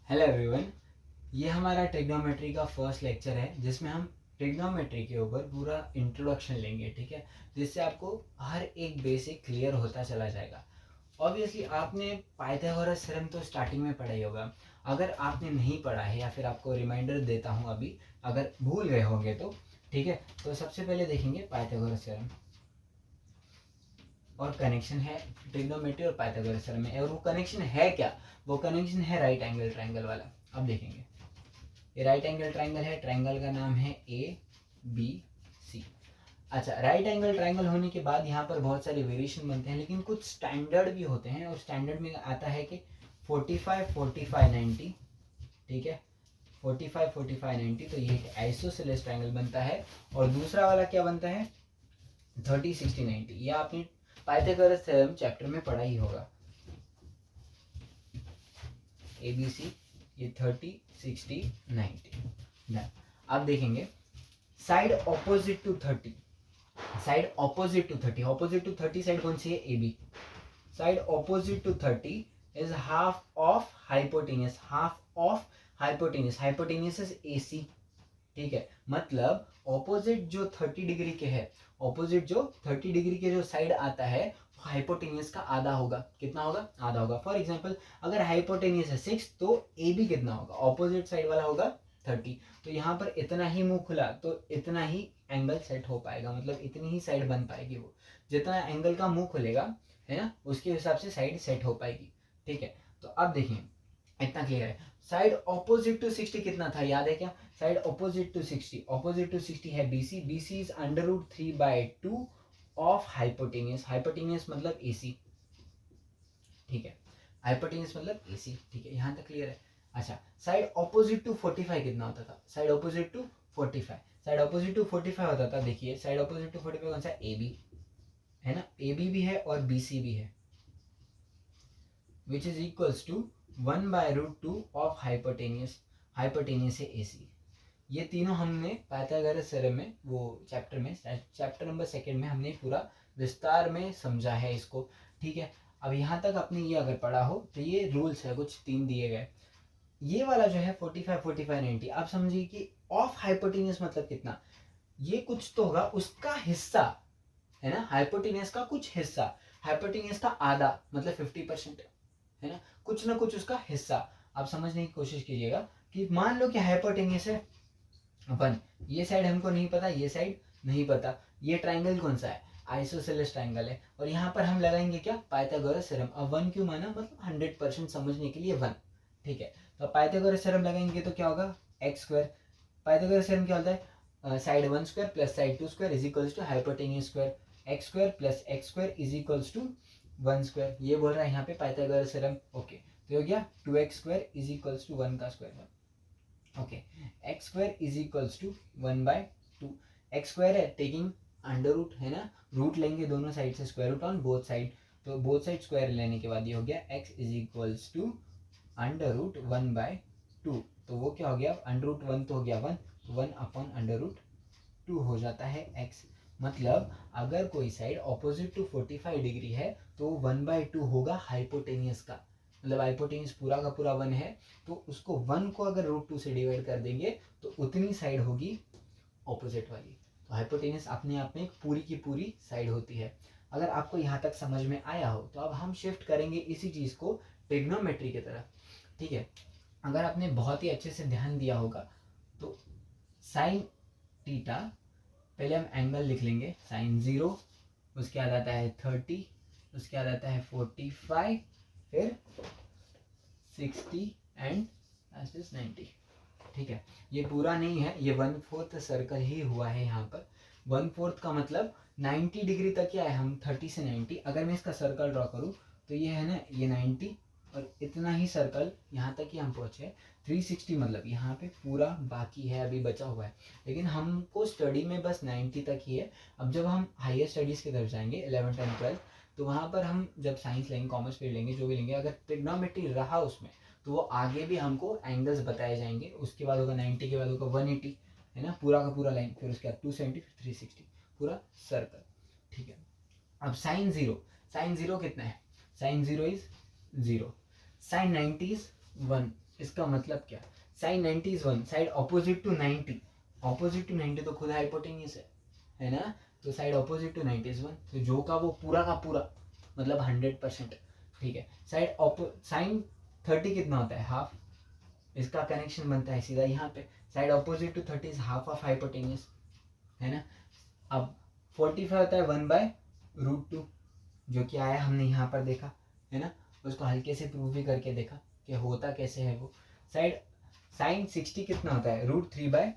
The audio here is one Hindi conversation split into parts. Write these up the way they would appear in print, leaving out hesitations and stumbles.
हेलो एवरीवन, ये हमारा ट्रिग्नोमेट्री का फर्स्ट लेक्चर है जिसमें हम ट्रिग्नोमेट्री के ऊपर पूरा इंट्रोडक्शन लेंगे, ठीक है। जिससे आपको हर एक बेसिक क्लियर होता चला जाएगा। ऑब्वियसली आपने पाइथागोरस थ्योरम तो स्टार्टिंग में पढ़ा ही होगा। अगर आपने नहीं पढ़ा है या फिर आपको रिमाइंडर देता हूँ अभी, अगर भूल गए होंगे तो ठीक है। तो सबसे पहले देखेंगे पाइथागोरस थ्योरम और कनेक्शन है ट्रिग्नोमेट्री और पाइथागोरस थ्योरम में। और वो कनेक्शन है क्या? वो कनेक्शन है राइट एंगल ट्रायंगल वाला। अब देखेंगे, ये राइट एंगल ट्रायंगल है, ट्रायंगल का नाम है ए बी सी। अच्छा, राइट एंगल ट्रायंगल होने के बाद यहाँ पर बहुत सारे वेरिएशन बनते हैं, लेकिन कुछ स्टैंडर्ड भी होते हैं। और स्टैंडर्ड में आता है कि 45 45 90, ठीक है। 45 45 90, तो ये एक आइसोसेलेस ट्रायंगल बनता है। और दूसरा वाला क्या बनता है? 30 60 90। ये आपने पाइथागोरस थ्योरम चैप्टर में पढ़ा ही होगा। ABC, ये 30 60 90। अब देखेंगे side opposite to 30, side opposite to 30, opposite to 30 side कौन सी है? AB। Side opposite to 30 is half of hypotenuse, half of hypotenuse, hypotenuse is AC, ठीक है। मतलब ऑपोजिट जो 30 डिग्री के है, ऑपोजिट जो 30 डिग्री के जो साइड आता है हाइपोटेन्यूस का आधा होगा। कितना होगा? आधा होगा। फॉर एग्जांपल अगर हाइपोटेन्यूस है 6 तो AB कितना होगा? ऑपोजिट साइड वाला होगा 30। तो यहाँ पर इतना ही मुंह खुला तो इतना ही एंगल सेट हो पाएगा, मतलब इतनी ही साइड बन पाएगी। वो जितना एंगल का मुंह खुलेगा है ना, उसके हिसाब से साइड सेट हो पाएगी, ठीक है। तो अब देखिए, इतना क्लियर है। साइड ऑपोजिट टू 60 कितना था, याद है क्या? Side opposite to 60, opposite to 60 है BC। BC is √3/2 of hypotenuse, hypotenuse मतलब AC, ठीक है। हाइपोटेन्यूस मतलब AC, ठीक है। यहाँ तक क्लियर है। अच्छा, साइड ऑपोजिट टू 45 कितना होता था? Side opposite to 45, side opposite to 45 होता था। देखिए साइड ऑपोजिट टू 45 कौन सा? AB है ना, AB भी है और BC भी है, which is equals to 1/√2 of hypotenuse, hypotenuse है AC। ये तीनों हमने पाइथागोरस थ्योरम में, वो चैप्टर में, चैप्टर नंबर 2 में हमने पूरा विस्तार में समझा है इसको, ठीक है। अब यहाँ तक आपने ये अगर पढ़ा हो तो ये रूल्स है, कुछ 3 दिए गए। ये वाला जो है 45 45 90, आप समझिए कि ऑफ हाइपोटेन्यूस मतलब कितना? ये कुछ तो होगा, उसका हिस्सा है ना, हाइपोटेन्यूस का कुछ हिस्सा, हाइपोटेन्यूस का आधा मतलब 50%, है ना, कुछ ना कुछ उसका हिस्सा। आप समझने की कोशिश कीजिएगा कि मान लो कि हाइपोटेन्यूस है 1, ये साइड हमको नहीं पता, ये साइड नहीं पता। ये ट्राइंगल कौन सा है? आइसोसेलेस ट्राइंगल है। और यहाँ पर हम लगाएंगे क्या? Pythagoras theorem. अब 1 क्यों माना? मतलब 100% समझने के लिए 1, ठीक है। तो पाइथागोरस थ्योरम लगाएंगे तो क्या होगा? X square. पाइथागोरस थ्योरम क्या होता है? Side 1 square plus side 2 square is equals to hypotenuse square. X square plus X square is equals to 1 square. ये बोल रहा है यहाँ पे पाइथागोरस थ्योरम। ओके, तो हो गया 2x square is equals to 1 का square. Okay, X square is equals to 1/2। X square है टेकिंग अंडर रूट, है ना, रूट लेंगे दोनों साइड से, square root on both side. तो बोथ साइड स्क्वायर लेने के बाद ये हो गया x इज इक्वल्स टू √1/2। तो वो क्या हो गया? √1 तो हो गया 1, 1/√2 हो जाता है x। मतलब अगर कोई साइड ऑपोजिट टू 45 डिग्री है तो 1/2 होगा हाइपोटेनियस का, मतलब हाइपोटेनियस पूरा का पूरा 1 है, तो उसको 1 को अगर √2 से डिवाइड कर देंगे तो उतनी साइड होगी ऑपोजिट वाली। तो हाइपोटेनियस अपने आप में एक पूरी की पूरी साइड होती है। अगर आपको यहाँ तक समझ में आया हो तो अब हम शिफ्ट करेंगे इसी चीज़ को ट्रिग्नोमेट्री की तरफ, ठीक है। अगर आपने बहुत ही अच्छे से ध्यान दिया होगा तो साइन थीटा, पहले हम एंगल लिख लेंगे, साइन 0, उसके बाद आता है 30, उसके बाद आता है 45, फिर 60 एंड 90, ठीक है। ये पूरा नहीं है, ये 1/4 सर्कल ही हुआ है यहाँ पर। 1/4 का मतलब 90 डिग्री तक क्या है? हम 30 से 90, अगर मैं इसका सर्कल ड्रॉ करूँ तो ये है ना, ये 90 और इतना ही सर्कल यहाँ तक ही हम पहुँचे। 360 मतलब यहाँ पे पूरा बाकी है, अभी बचा हुआ है, लेकिन हमको स्टडी में बस 90 तक ही है। अब जब हम हायर स्टडीज़ की तरफ जाएंगे 11th एंड 12th, तो वहाँ पर हम जब साइंस लेंगे, कॉमर्स फील्ड लेंगे, जो भी लेंगे, अगर ट्रिग्नोमेट्री रहा उसमें तो वो आगे भी हमको एंगल्स बताए जाएंगे। उसके बाद होगा 90 के बाद होगा 180, है ना, पूरा का पूरा लाइन, फिर उसके बाद 270, फिर 360, पूरा सर्कल, ठीक है। अब साइन 0, साइन 0 कितना है? साइन 0 इज 0, साइन 90 इज 1, इसका मतलब क्या, sine 90 is 1, side opposite to 90, opposite to 90 तो खुद हाइपोटेन्यूस है ना, तो साइड ऑपोजिट टू 90 इज 1, तो जो का वो पूरा का पूरा मतलब 100%। ठीक है, साइन 30 कितना होता है, हाफ, इसका कनेक्शन बनता है सीधा यहाँ पे, side opposite to 30 is half of hypotenuse, है ना। अब 45 होता है 1/√2, जो कि आया हमने यहाँ पर देखा है ना, उसको हल्के से प्रूव भी करके देखा कि होता कैसे है वो। साइड साइन 60 कितना होता है, √3/2।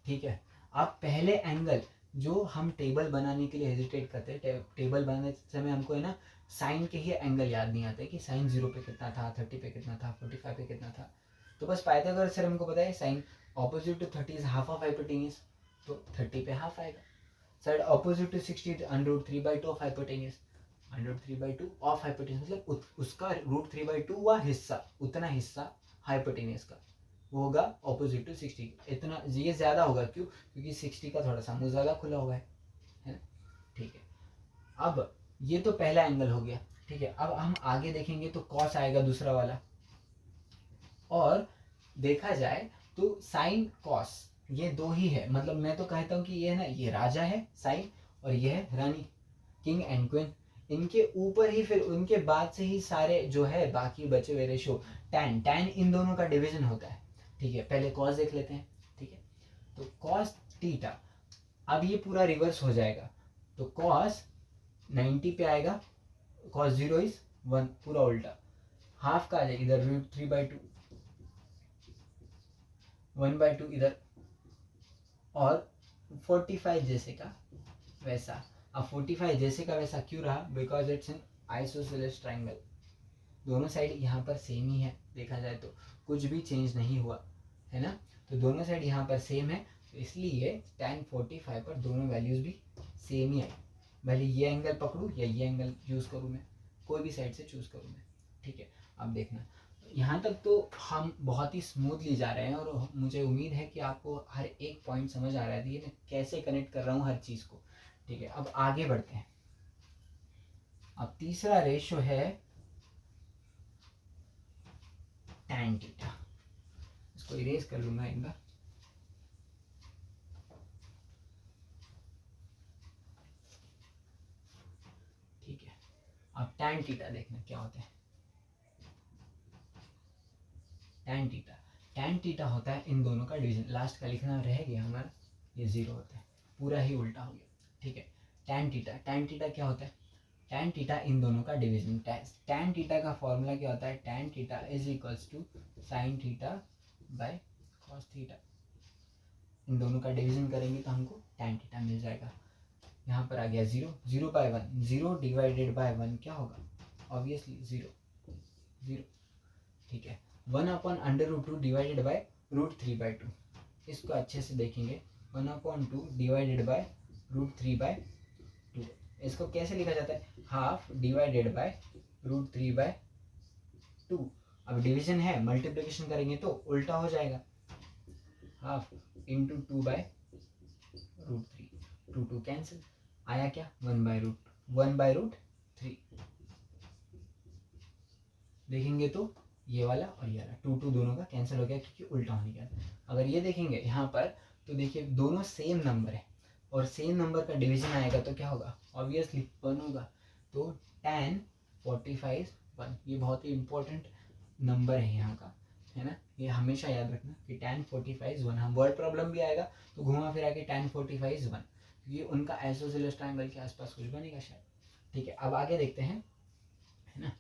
ठीक है, अब पहले एंगल जो हम टेबल बनाने के लिए हेजिटेट करते हैं, टेबल बनाने समय हमको है ना साइन के ही एंगल याद नहीं आते कि साइन 0 पे कितना था, 30 पे कितना था, 45 पे कितना था। तो बस पाइथागोरस थ्योरम हमको पता है sine opposite to 30 is half of hypotenuse, तो 30 पे हाफ आएगा। Side opposite to 60 is √3/2 of hypotenuse, √3/2 of hypotenuse मतलब उसका √3/2 हुआ हिस्सा, उतना हिस्सा हाइपोटेन्यूस का वो होगा ऑपोजिट टू 60, इतना ये ज़्यादा होगा, क्यों, क्योंकि 60 का थोड़ा सा मुँह ज़्यादा खुला हुआ है ना। ठीक है, अब ये तो पहला एंगल हो गया। ठीक है, अब हम आगे देखेंगे तो कॉस आएगा दूसरा वाला, और देखा जाए तो साइन कॉस ये दो ही है, मतलब मैं तो कहता हूँ कि ये है ना, ये राजा है साइन और ये है रानी, किंग एंड क्वीन, इनके ऊपर ही फिर उनके बाद से ही सारे जो है बाकी बचे हुए रेशो, टैन टैन इन दोनों का डिवीजन होता है। ठीक है, पहले कॉस देख लेते हैं। ठीक है, तो कॉस थीटा, अब ये पूरा रिवर्स हो जाएगा, तो कॉस 90 पे आएगा, कॉस 0 इज 1, पूरा उल्टा, हाफ का आ जाएगा इधर √3/2, 1/2 इधर, और 45 जैसे का वैसा। अब 45 जैसे का वैसा क्यों रहा, because it's an isosceles triangle, दोनों साइड यहाँ पर सेम ही है, देखा जाए तो कुछ भी चेंज नहीं हुआ है ना, तो दोनों साइड यहाँ पर सेम है, तो इसलिए tan 45 पर दोनों वैल्यूज भी सेम ही आई, भले ये एंगल पकड़ूँ या ये एंगल यूज़ करूँ, मैं कोई भी साइड से चूज़ करूँ मैं। ठीक है, अब देखना यहाँ तक तो हम बहुत ही स्मूथली जा रहे हैं, और मुझे उम्मीद है कि आपको हर एक पॉइंट समझ आ रहा है कि मैं कैसे कनेक्ट कर रहा हूँ हर चीज़ को। ठीक है, अब आगे बढ़ते हैं। अब तीसरा रेशो है tan थीटा, इसको इरेज कर लूंगा एक बार। ठीक है, अब tan थीटा देखना क्या होता है। tan थीटा होता है इन दोनों का डिवीजन, लास्ट का लिखना रह गया हमारा, ये 0 होता है, पूरा ही उल्टा हो गया। ठीक है, tan थीटा क्या होता है, tan थीटा इन दोनों का डिवीजन, tan थीटा का फॉर्मूला क्या होता है, tan theta is equals to sin theta by cos theta, इन दोनों का डिवीजन करेंगे तो हमको tan थीटा मिल जाएगा। यहाँ पर आ गया 0/1, 0 डिवाइडेड बाय 1 क्या होगा, ऑब्वियसली 0। ठीक है, 1/√2 डिवाइडेड बाय √3/2, इसको अच्छे से देखेंगे, 1/2 डिवाइडेड बाय √3/2, इसको कैसे लिखा जाता है, हाफ डिवाइडेड बाय √3/2। अब डिवीजन है, मल्टीप्लिकेशन करेंगे तो उल्टा हो जाएगा, हाफ इंटू 2/√3, 2 कैंसिल, आया क्या 1/√3, देखेंगे तो ये वाला और ये वाला 2 दोनों का कैंसिल हो गया क्योंकि उल्टा होने के बाद। अगर ये देखेंगे यहाँ पर तो देखिए दोनों सेम नंबर है, और सेम नंबर का डिवीजन आएगा तो क्या होगा, ऑब्वियसली 1 होगा, तो tan 45 1, ये बहुत ही इंपॉर्टेंट नंबर है यहाँ का, है ना, ये हमेशा याद रखना कि tan 45 1, हम वर्ड प्रॉब्लम भी आएगा तो घुमा फिरा के tan 45 1, क्योंकि उनका आइसोसेलेस ट्रायंगल के आसपास कुछ बनेगा शायद। ठीक है, अब आगे देखते हैं, है ना,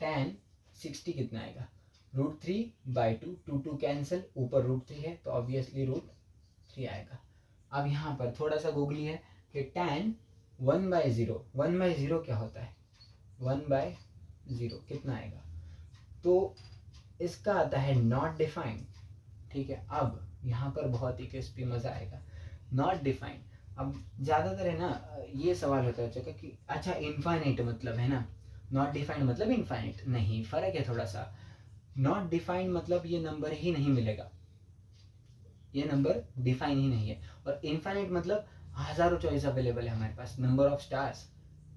tan 60 कितना आएगा, √3/2, 2 कैंसिल, ऊपर √3 है तो ऑब्वियसली √3 आएगा। अब यहाँ पर थोड़ा सा गूगली है कि tan 1/0, 1/0 क्या होता है, 1/0 कितना आएगा, तो इसका आता है नॉट डिफाइंड। ठीक है, अब यहाँ पर बहुत ही क्रिस्पी मज़ा आएगा, नॉट डिफाइंड। अब ज़्यादातर है ना ये सवाल होता है कि अच्छा इनफाइनाइट मतलब है ना, नॉट डिफाइंड मतलब इनफाइनाइट, नहीं, फ़र्क है थोड़ा सा, नॉट डिफाइंड मतलब ये नंबर ही नहीं मिलेगा, ये नंबर डिफाइन ही नहीं है, और इनफाइनाइट मतलब हज़ारों चॉइस अवेलेबल है हमारे पास, नंबर ऑफ स्टार्स,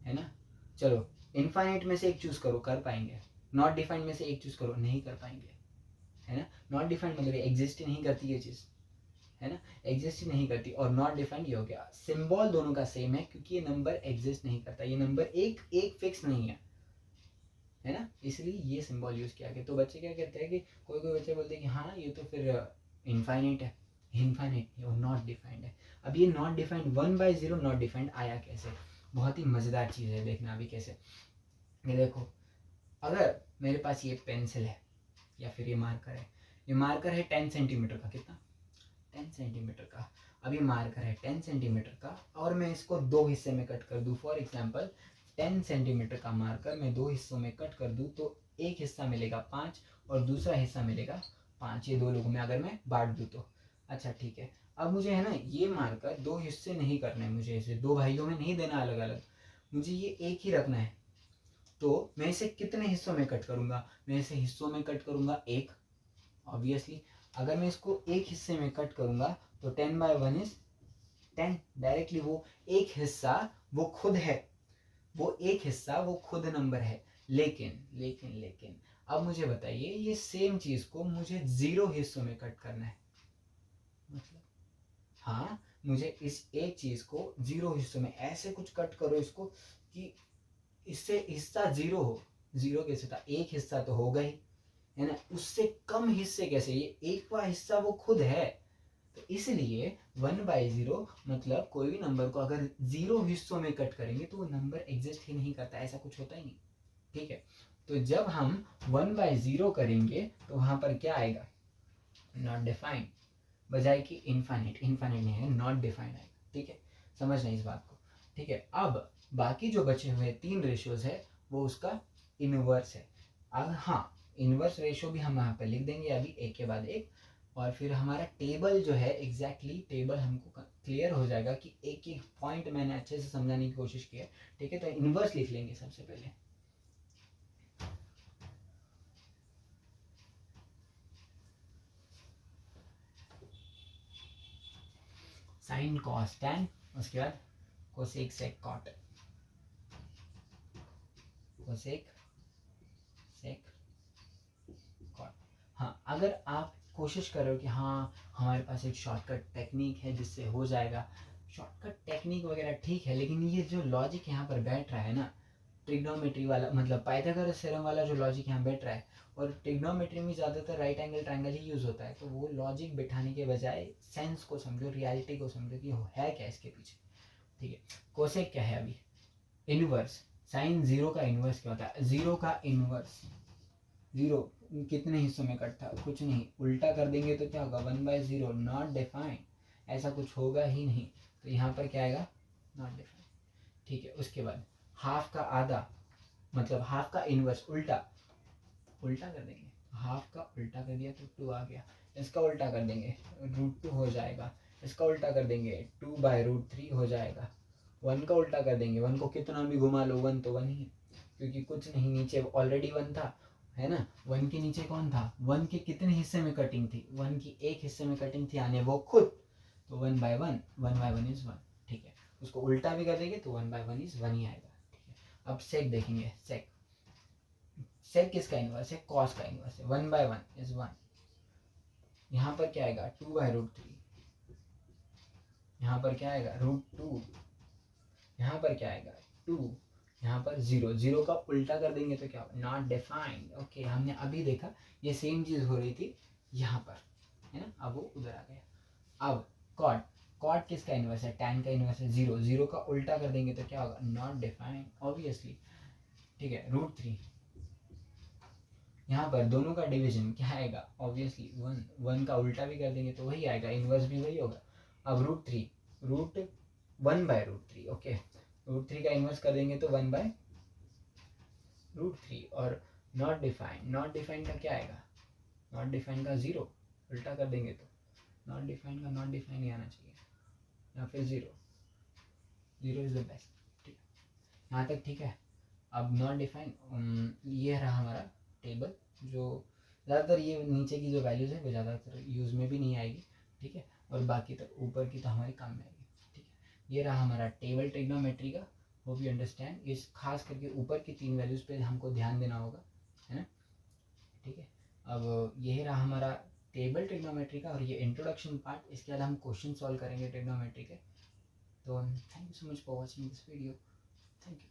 है ना। चलो इनफाइनाइट में से एक चूज करो, कर पाएंगे। नॉट डिफाइंड में से एक चूज करो, नहीं कर पाएंगे, है ना। नॉट डिफाइंड मतलब एग्जिस्ट ही नहीं करती ये चीज़, है ना, एग्जिस्ट ही नहीं करती। और नॉट डिफाइंड ये हो गया। सिंबल दोनों का सेम है क्योंकि ये नंबर एग्जिस्ट नहीं करता, ये नंबर एक एक फिक्स नहीं है ना, इसलिए ये सिंबल यूज किया गया। तो बच्चे क्या कहते हैं कि कोई कोई बच्चे बोलते हैं कि हाँ ये तो फिर इनफाइनाइट है, इनफाइनाइट नहीं, वो नॉट डिफाइंड है। अब ये नॉट डिफाइंड 1/0 नॉट डिफाइंड आया कैसे, बहुत ही मज़ेदार चीज़ है, देखना अभी कैसे। ये देखो, अगर मेरे पास ये पेंसिल है या फिर ये मार्कर है, ये मार्कर है 10 सेंटीमीटर का, कितना, 10 सेंटीमीटर का। अब ये मार्कर है 10 सेंटीमीटर का और मैं इसको दो हिस्से में कट कर दूँ। फॉर एग्जांपल 10 सेंटीमीटर का मार्कर मैं दो हिस्सों में कट कर दूँ तो एक हिस्सा मिलेगा 5 और दूसरा हिस्सा मिलेगा 5, ये दो लोगों में अगर मैं बांट दूँ तो। अच्छा ठीक है, अब मुझे है ना ये मार्कर दो हिस्से नहीं करना है, मुझे इसे दो भाइयों में नहीं देना अलग अलग, मुझे ये एक ही रखना है। तो मैं इसे कितने हिस्सों में कट करूँगा, मैं इसे हिस्सों में कट करूँगा एक, ऑब्वियसली। अगर मैं इसको एक हिस्से में कट करूँगा तो 10/1 इज 10, डायरेक्टली वो एक हिस्सा वो खुद है, वो एक हिस्सा वो खुद नंबर है। लेकिन लेकिन लेकिन अब मुझे बताइए, ये सेम चीज़ को मुझे 0 हिस्सों में कट करना है, मतलब हाँ, मुझे इस एक चीज़ को 0 हिस्सों में ऐसे कुछ कट करो इसको कि इससे हिस्सा 0 हो। 0 कैसे था, एक हिस्सा तो होगा ही, है ना, उससे कम हिस्से कैसे, ये एकवा हिस्सा वो खुद है। तो इसलिए 1/0 मतलब कोई भी नंबर को अगर 0 हिस्सों में कट करेंगे तो वो नंबर एग्जिस्ट ही नहीं करता, ऐसा कुछ होता ही नहीं, ठीक है। तो जब हम 1/0 करेंगे तो वहां पर क्या आएगा, नॉट डिफाइंड, बजाय कि इनफाइनाइट, इनफाइनाइट नहीं है, नॉट डिफाइंड आएगा, ठीक है। समझना इस बात को, ठीक है। अब बाकी जो बचे हुए 3 रेशियोज है वो उसका इनवर्स है। अब हाँ, इनवर्स रेशियो भी हम यहाँ पर लिख देंगे अभी एक के बाद एक, और फिर हमारा टेबल जो है एग्जैक्टली टेबल हमको क्लियर हो जाएगा कि एक एक पॉइंट मैंने अच्छे से समझाने की कोशिश की है, ठीक है। तो इनवर्स लिख लेंगे सबसे पहले। साइन कॉस टैन, उसके बाद cosec sec cot, cosec sec cot. हाँ, अगर आप कोशिश करो कि हाँ हमारे पास एक शॉर्टकट टेक्निक है जिससे हो जाएगा, शॉर्टकट टेक्निक वगैरह ठीक है, लेकिन ये जो लॉजिक यहाँ पर बैठ रहा है ना, ट्रिग्नोमेट्री वाला, मतलब पाइथागोरस थ्योरम वाला जो लॉजिक यहाँ बैठ रहा है, और ट्रिग्नोमेट्री में ज़्यादातर राइट एंगल ट्रायंगल ही यूज़ होता है, तो वो लॉजिक बिठाने के बजाय सेंस को समझो, रियलिटी को समझो कि है क्या इसके पीछे, ठीक है। कोसेक क्या है अभी, इनवर्स, साइन 0 का इनवर्स क्या होता है, 0 का इनवर्स, 0 कितने हिस्सों में कटता है, कुछ नहीं, उल्टा कर देंगे तो क्या होगा, 1/0 नॉट डिफाइंड, ऐसा कुछ होगा ही नहीं। तो यहाँ पर क्या आएगा, नॉट डिफाइंड, ठीक है। उसके बाद हाफ का आधा, मतलब हाफ का इनवर्स, उल्टा, उल्टा कर देंगे, हाफ का उल्टा कर दिया तो 2 आ गया, इसका उल्टा कर देंगे √2 हो जाएगा, इसका उल्टा कर देंगे 2/√3 हो जाएगा, 1 का उल्टा कर देंगे, 1 को कितना भी घुमा लो 1 तो 1 ही है, क्योंकि कुछ नहीं, नीचे ऑलरेडी 1 था, है ना। 1 के नीचे कौन था, 1 के कितने हिस्से में कटिंग थी, 1 की एक हिस्से में कटिंग थी, यानी वो खुद, तो 1/1, 1/1 इज 1, ठीक है। उसको उल्टा भी कर देंगे तो 1/1 इज 1 ही आएगा, ठीक है। अब सेक देखेंगे, सेक, सेक किसका इनवर्स है, कॉस का इनवर्स है, 1/1 इज 1, यहाँ पर क्या आएगा 2/√3, यहाँ पर क्या आएगा √2, यहाँ पर क्या आएगा 2, यहाँ पर 0, 0 का उल्टा कर देंगे तो क्या होगा, नॉट डिफाइंड। ओके, हमने अभी देखा ये सेम चीज हो रही थी यहाँ पर, है ना, अब वो उधर आ गया। अब कॉट, कॉट किसका इनवर्स है, टैन का इनवर्स है 0, 0 का उल्टा कर देंगे तो क्या होगा, नॉट डिफाइंड ऑब्वियसली, ठीक है। √3, यहाँ पर दोनों का डिवीजन क्या आएगा, ऑब्वियसली 1, 1 का उल्टा भी कर देंगे तो वही आएगा, इनवर्स भी वही होगा। अब √3, √1/√3, ओके, √3 का इनवर्स कर देंगे तो 1/√3, और नॉट डिफाइंड, नॉट डिफाइंड का क्या आएगा, नॉट डिफाइंड का 0, उल्टा कर देंगे तो नॉट डिफाइंड का नॉट डिफाइंड ही आना चाहिए, या फिर 0, 0 इज द बेस्ट, ठीक है, यहाँ तक ठीक है। अब नॉट डिफाइंड, ये रहा हमारा टेबल, जो ज़्यादातर ये नीचे की जो वैल्यूज़ है वो ज़्यादातर यूज़ में भी नहीं आएगी, ठीक है, और बाकी तो ऊपर की तो हमारे काम में आएगी, ठीक है। ये रहा हमारा टेबल ट्रिग्नोमेट्री का, होप यू अंडरस्टैंड। इस खास करके ऊपर की 3 वैल्यूज़ पे हमको ध्यान देना होगा, है ना, ठीक है। अब ये रहा हमारा टेबल ट्रिग्नोमेट्री का और ये इंट्रोडक्शन पार्ट। इसके बाद हम क्वेश्चन सॉल्व करेंगे ट्रिग्नोमेट्री के। तो thank you so much for watching this video. Thank you.